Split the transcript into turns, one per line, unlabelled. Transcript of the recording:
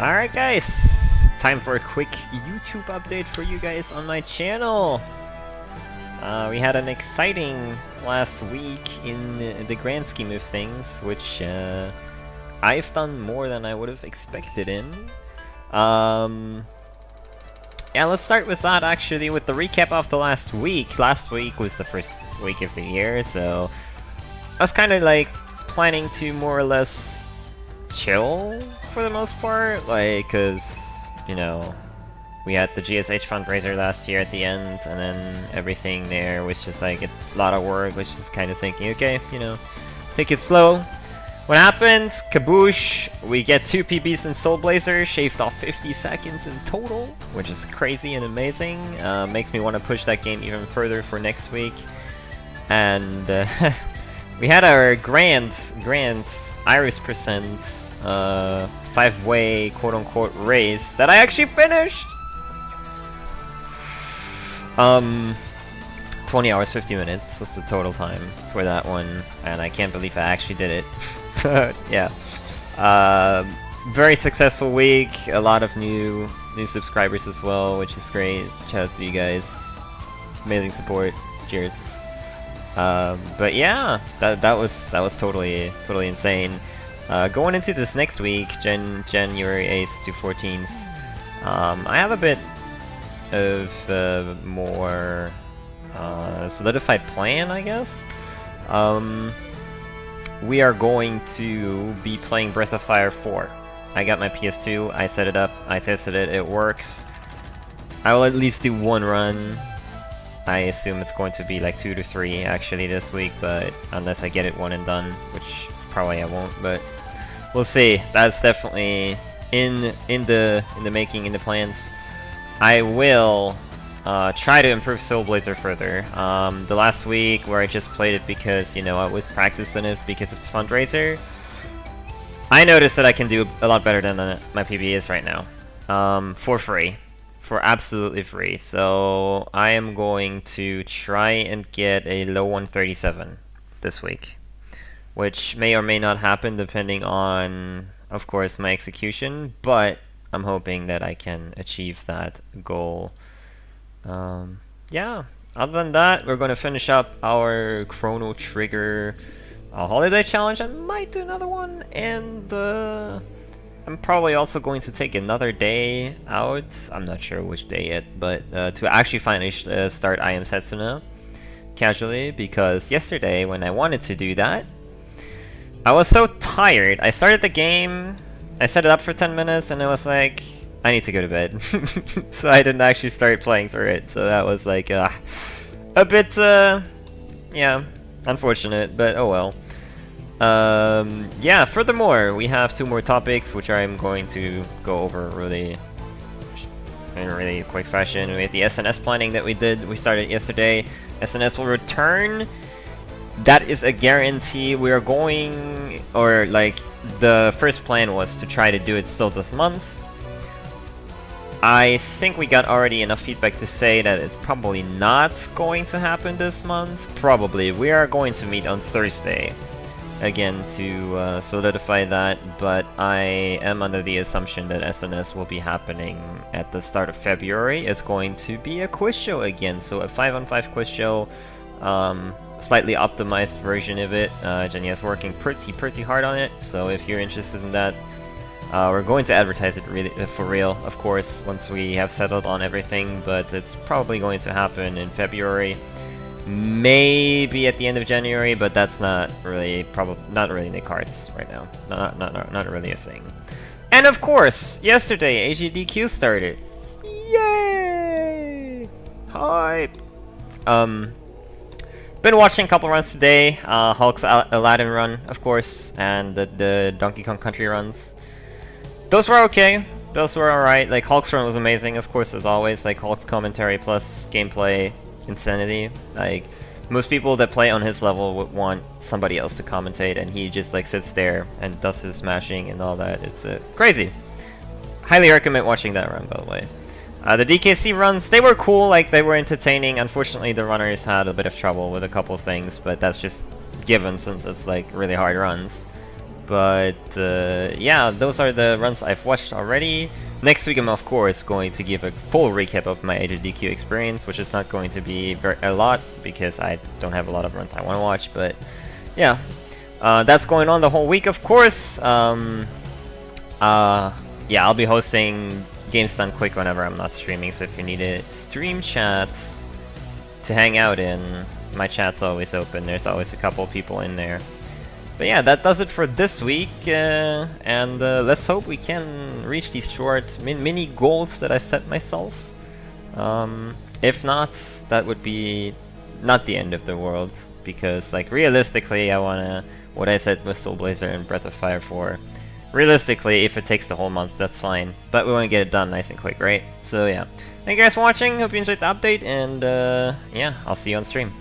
Alright guys, time for a quick YouTube update for you guys on my channel. We had an exciting last week in the grand scheme of things, which I've done more than I would have expected in. Yeah, let's start with that actually, with the recap of the last week. Last week was the first week of the year, so I was kind of like planning to more or less chill for the most part, like, cause, you know, we had the GSH fundraiser last year at the end, and then everything there was just like a lot of work, which is kind of thinking, okay, you know, take it slow. What happened? Kaboosh! We get 2 PBs in Soul Blazer, shaved off 50 seconds in total, which is crazy and amazing. Makes me want to push that game even further for next week. And we had our grand Iris percent 5-way quote-unquote race that I actually finished! 20 hours 50 minutes was the total time for that one, and I can't believe I actually did it. Yeah. Very successful week, a lot of new subscribers as well, which is great. Shout out to you guys. Amazing support. Cheers. But yeah, that was totally insane. Going into this next week, January 8th to 14th, I have a bit of more solidified plan, I guess. We are going to be playing Breath of Fire 4. I got my PS2, I set it up, I tested it, it works. I will at least do one run. I assume it's going to be like 2 to 3 actually this week, but unless I get it one and done, which probably I won't, but we'll see. That's definitely in the making, in the plans. I will try to improve Soul Blazer further. The last week where I just played it because, you know, I was practicing it because of the fundraiser, I noticed that I can do a lot better than my PB is right now. For free. For absolutely free. So I am going to try and get a low 137 this week, which may or may not happen depending on, of course, my execution, but I'm hoping that I can achieve that goal. Yeah, other than that, we're going to finish up our Chrono Trigger holiday challenge. I might do another one, and I'm probably also going to take another day out. I'm not sure which day yet, but to actually finally start I Am Setsuna casually, because yesterday when I wanted to do that, I was so tired. I started the game, I set it up for 10 minutes, and I was like, I need to go to bed. So I didn't actually start playing through it, so that was like a bit, yeah, unfortunate, but oh well. Yeah, furthermore, we have 2 more topics, which I'm going to go over in really quick fashion. We have the SNS planning that we started yesterday. SNS will return. That is a guarantee. We are going, or like, the first plan was to try to do it still this month. I think we got already enough feedback to say that it's probably not going to happen this month. Probably. We are going to meet on Thursday again to solidify that, but I am under the assumption that SNS will be happening at the start of February. It's going to be a quiz show again, so a 5-on-5 quiz show, slightly optimized version of it. Jenny is working pretty hard on it, so if you're interested in that, we're going to advertise it really for real, of course, once we have settled on everything, but it's probably going to happen in February. Maybe at the end of January, but that's not really in the cards right now. Not really a thing. And of course, yesterday AGDQ started. Yay! Hype! Been watching a couple runs today. Hulk's Aladdin run, of course, and the Donkey Kong Country runs. Those were okay. Those were alright. Like, Hulk's run was amazing, of course, as always. Like, Hulk's commentary plus gameplay insanity. Like, most people that play on his level would want somebody else to commentate, and he just like sits there and does his smashing and all that. It's crazy. Highly recommend watching that run, by the way. The DKC runs, they were cool, like, they were entertaining. Unfortunately, the runners had a bit of trouble with a couple things, but that's just given since it's like really hard runs. But yeah, those are the runs I've watched already. Next week I'm of course going to give a full recap of my HDQ experience, which is not going to be a lot because I don't have a lot of runs I want to watch, but yeah. That's going on the whole week, of course. Yeah, I'll be hosting Games Done Quick whenever I'm not streaming, so if you need a stream chat to hang out in, my chat's always open. There's always a couple people in there. But yeah, that does it for this week, and let's hope we can reach these short mini goals that I've set myself. If not, that would be not the end of the world, because like realistically I wanna, what I said with Soul Blazer and Breath of Fire 4, realistically if it takes the whole month that's fine, but we wanna get it done nice and quick, right? So yeah, thank you guys for watching, hope you enjoyed the update, and yeah, I'll see you on stream.